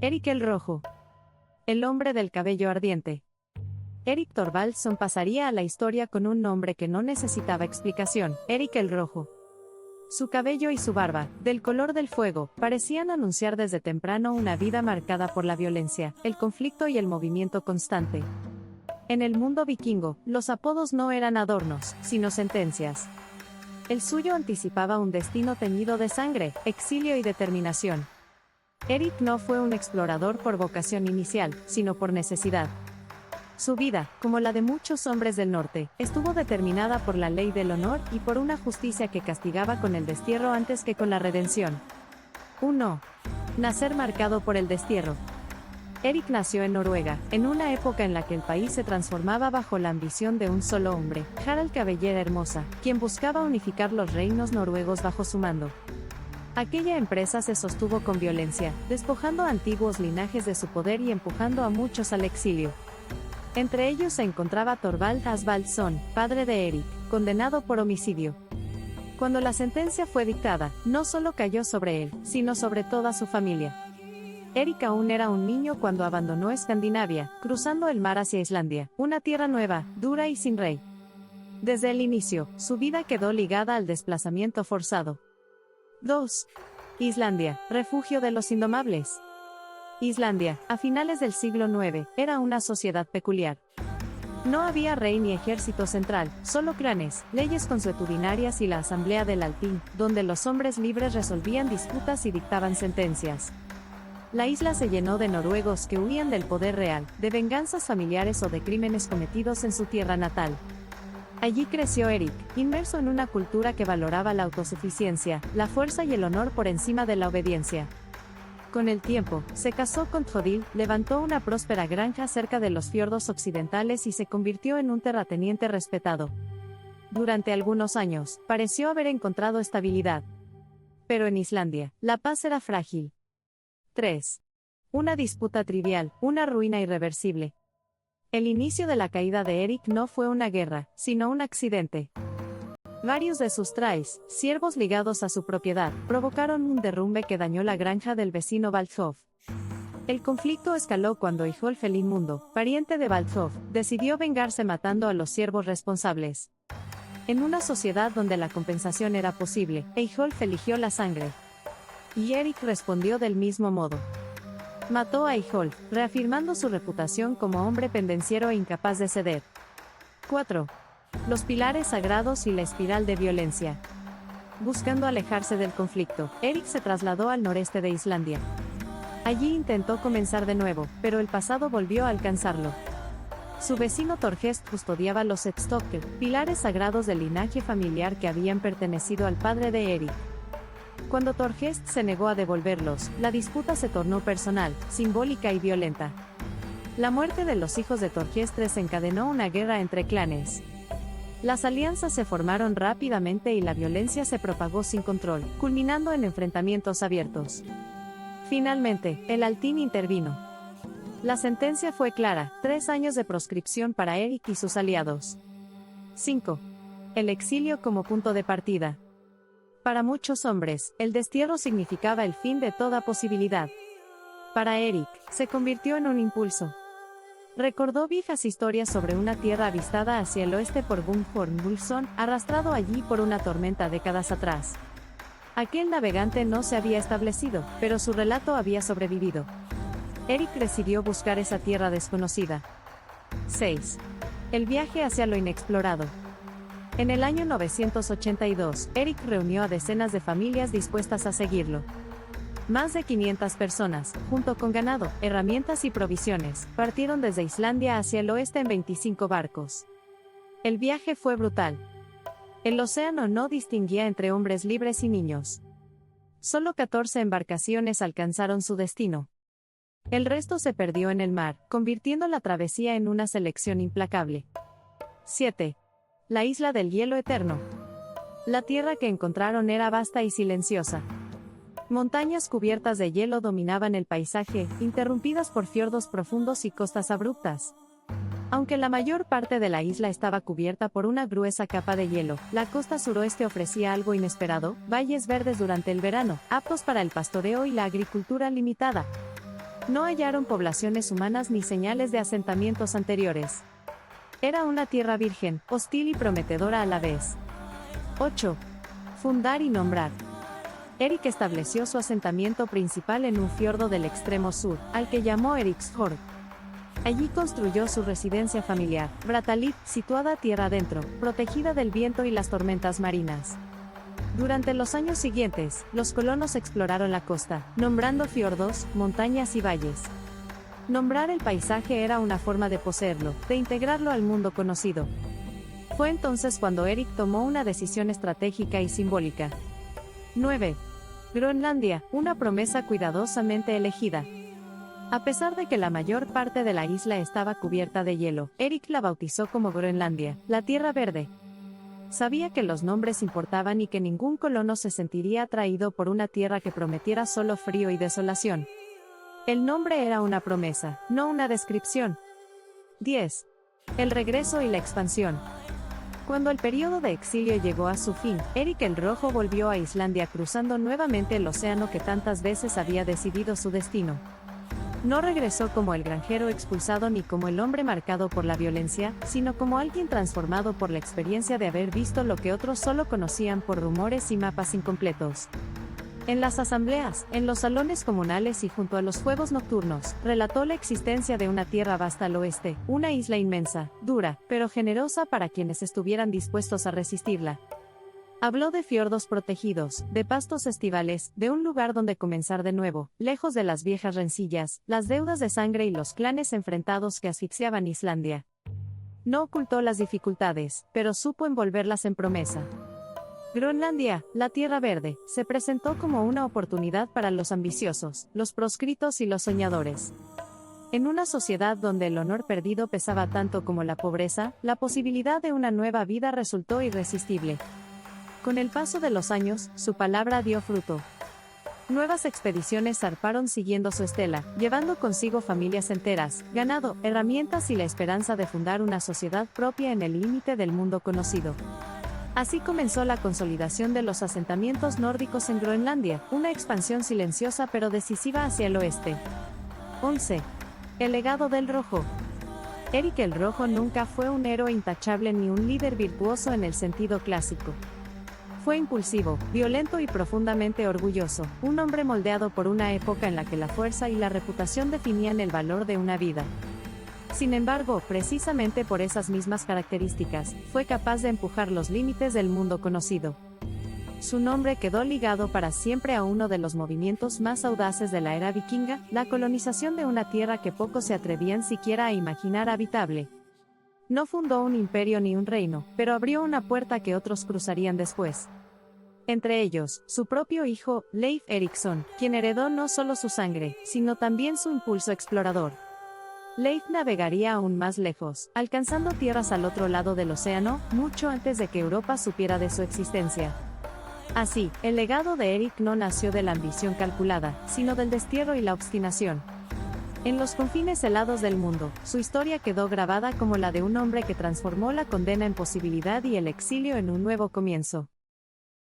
Erik el Rojo. El hombre del cabello ardiente. Erik Thorvaldsson pasaría a la historia con un nombre que no necesitaba explicación: Erik el Rojo. Su cabello y su barba, del color del fuego, parecían anunciar desde temprano una vida marcada por la violencia, el conflicto y el movimiento constante. En el mundo vikingo, los apodos no eran adornos, sino sentencias. El suyo anticipaba un destino teñido de sangre, exilio y determinación. Erik no fue un explorador por vocación inicial, sino por necesidad. Su vida, como la de muchos hombres del norte, estuvo determinada por la ley del honor y por una justicia que castigaba con el destierro antes que con la redención. 1. Nacer marcado por el destierro. Erik nació en Noruega, en una época en la que el país se transformaba bajo la ambición de un solo hombre, Harald Cabellera Hermosa, quien buscaba unificar los reinos noruegos bajo su mando. Aquella empresa se sostuvo con violencia, despojando a antiguos linajes de su poder y empujando a muchos al exilio. Entre ellos se encontraba Thorvald Asvaldsson, padre de Erik, condenado por homicidio. Cuando la sentencia fue dictada, no solo cayó sobre él, sino sobre toda su familia. Erik aún era un niño cuando abandonó Escandinavia, cruzando el mar hacia Islandia, una tierra nueva, dura y sin rey. Desde el inicio, su vida quedó ligada al desplazamiento forzado. 2. Islandia, refugio de los indomables. Islandia, a finales del siglo IX, era una sociedad peculiar. No había rey ni ejército central, solo clanes, leyes consuetudinarias y la asamblea del Althing, donde los hombres libres resolvían disputas y dictaban sentencias. La isla se llenó de noruegos que huían del poder real, de venganzas familiares o de crímenes cometidos en su tierra natal. Allí creció Erik, inmerso en una cultura que valoraba la autosuficiencia, la fuerza y el honor por encima de la obediencia. Con el tiempo, se casó con Thodil, levantó una próspera granja cerca de los fiordos occidentales y se convirtió en un terrateniente respetado. Durante algunos años, pareció haber encontrado estabilidad. Pero en Islandia, la paz era frágil. 3. Una disputa trivial, una ruina irreversible. El inicio de la caída de Erik no fue una guerra, sino un accidente. Varios de sus trais, siervos ligados a su propiedad, provocaron un derrumbe que dañó la granja del vecino Valdhof. El conflicto escaló cuando Eyjolf el Inmundo, pariente de Valdhof, decidió vengarse matando a los siervos responsables. En una sociedad donde la compensación era posible, Eyjolf eligió la sangre. Y Erik respondió del mismo modo. Mató a Eyjolf, reafirmando su reputación como hombre pendenciero e incapaz de ceder. 4. Los pilares sagrados y la espiral de violencia. Buscando alejarse del conflicto, Erik se trasladó al noreste de Islandia. Allí intentó comenzar de nuevo, pero el pasado volvió a alcanzarlo. Su vecino Thorgest custodiaba los Setstokker, pilares sagrados del linaje familiar que habían pertenecido al padre de Erik. Cuando Thorgest se negó a devolverlos, la disputa se tornó personal, simbólica y violenta. La muerte de los hijos de Thorgest desencadenó una guerra entre clanes. Las alianzas se formaron rápidamente y la violencia se propagó sin control, culminando en enfrentamientos abiertos. Finalmente, el Althing intervino. La sentencia fue clara: 3 años de proscripción para Erik y sus aliados. 5. El exilio como punto de partida. Para muchos hombres, el destierro significaba el fin de toda posibilidad. Para Erik, se convirtió en un impulso. Recordó viejas historias sobre una tierra avistada hacia el oeste por Gunnthorn Mulson, arrastrado allí por una tormenta décadas atrás. Aquel navegante no se había establecido, pero su relato había sobrevivido. Erik decidió buscar esa tierra desconocida. 6. El viaje hacia lo inexplorado. En el año 982, Erik reunió a decenas de familias dispuestas a seguirlo. Más de 500 personas, junto con ganado, herramientas y provisiones, partieron desde Islandia hacia el oeste en 25 barcos. El viaje fue brutal. El océano no distinguía entre hombres libres y niños. Solo 14 embarcaciones alcanzaron su destino. El resto se perdió en el mar, convirtiendo la travesía en una selección implacable. 7. La isla del hielo eterno. La tierra que encontraron era vasta y silenciosa. Montañas cubiertas de hielo dominaban el paisaje, interrumpidas por fiordos profundos y costas abruptas. Aunque la mayor parte de la isla estaba cubierta por una gruesa capa de hielo, la costa suroeste ofrecía algo inesperado: valles verdes durante el verano, aptos para el pastoreo y la agricultura limitada. No hallaron poblaciones humanas ni señales de asentamientos anteriores. Era una tierra virgen, hostil y prometedora a la vez. 8. Fundar y nombrar. Erik estableció su asentamiento principal en un fiordo del extremo sur, al que llamó Eriksfjord. Allí construyó su residencia familiar, Brattahlid, situada tierra adentro, protegida del viento y las tormentas marinas. Durante los años siguientes, los colonos exploraron la costa, nombrando fiordos, montañas y valles. Nombrar el paisaje era una forma de poseerlo, de integrarlo al mundo conocido. Fue entonces cuando Erik tomó una decisión estratégica y simbólica. 9. Groenlandia, una promesa cuidadosamente elegida. A pesar de que la mayor parte de la isla estaba cubierta de hielo, Erik la bautizó como Groenlandia, la Tierra Verde. Sabía que los nombres importaban y que ningún colono se sentiría atraído por una tierra que prometiera solo frío y desolación. El nombre era una promesa, no una descripción. 10. El regreso y la expansión. Cuando el periodo de exilio llegó a su fin, Erik el Rojo volvió a Islandia cruzando nuevamente el océano que tantas veces había decidido su destino. No regresó como el granjero expulsado ni como el hombre marcado por la violencia, sino como alguien transformado por la experiencia de haber visto lo que otros solo conocían por rumores y mapas incompletos. En las asambleas, en los salones comunales y junto a los fuegos nocturnos, relató la existencia de una tierra vasta al oeste, una isla inmensa, dura, pero generosa para quienes estuvieran dispuestos a resistirla. Habló de fiordos protegidos, de pastos estivales, de un lugar donde comenzar de nuevo, lejos de las viejas rencillas, las deudas de sangre y los clanes enfrentados que asfixiaban Islandia. No ocultó las dificultades, pero supo envolverlas en promesa. Groenlandia, la Tierra Verde, se presentó como una oportunidad para los ambiciosos, los proscritos y los soñadores. En una sociedad donde el honor perdido pesaba tanto como la pobreza, la posibilidad de una nueva vida resultó irresistible. Con el paso de los años, su palabra dio fruto. Nuevas expediciones zarparon siguiendo su estela, llevando consigo familias enteras, ganado, herramientas y la esperanza de fundar una sociedad propia en el límite del mundo conocido. Así comenzó la consolidación de los asentamientos nórdicos en Groenlandia, una expansión silenciosa pero decisiva hacia el oeste. 11. El legado del Rojo. Erik el Rojo nunca fue un héroe intachable ni un líder virtuoso en el sentido clásico. Fue impulsivo, violento y profundamente orgulloso, un hombre moldeado por una época en la que la fuerza y la reputación definían el valor de una vida. Sin embargo, precisamente por esas mismas características, fue capaz de empujar los límites del mundo conocido. Su nombre quedó ligado para siempre a uno de los movimientos más audaces de la era vikinga, la colonización de una tierra que pocos se atrevían siquiera a imaginar habitable. No fundó un imperio ni un reino, pero abrió una puerta que otros cruzarían después. Entre ellos, su propio hijo, Leif Erikson, quien heredó no solo su sangre, sino también su impulso explorador. Leif navegaría aún más lejos, alcanzando tierras al otro lado del océano, mucho antes de que Europa supiera de su existencia. Así, el legado de Erik no nació de la ambición calculada, sino del destierro y la obstinación. En los confines helados del mundo, su historia quedó grabada como la de un hombre que transformó la condena en posibilidad y el exilio en un nuevo comienzo.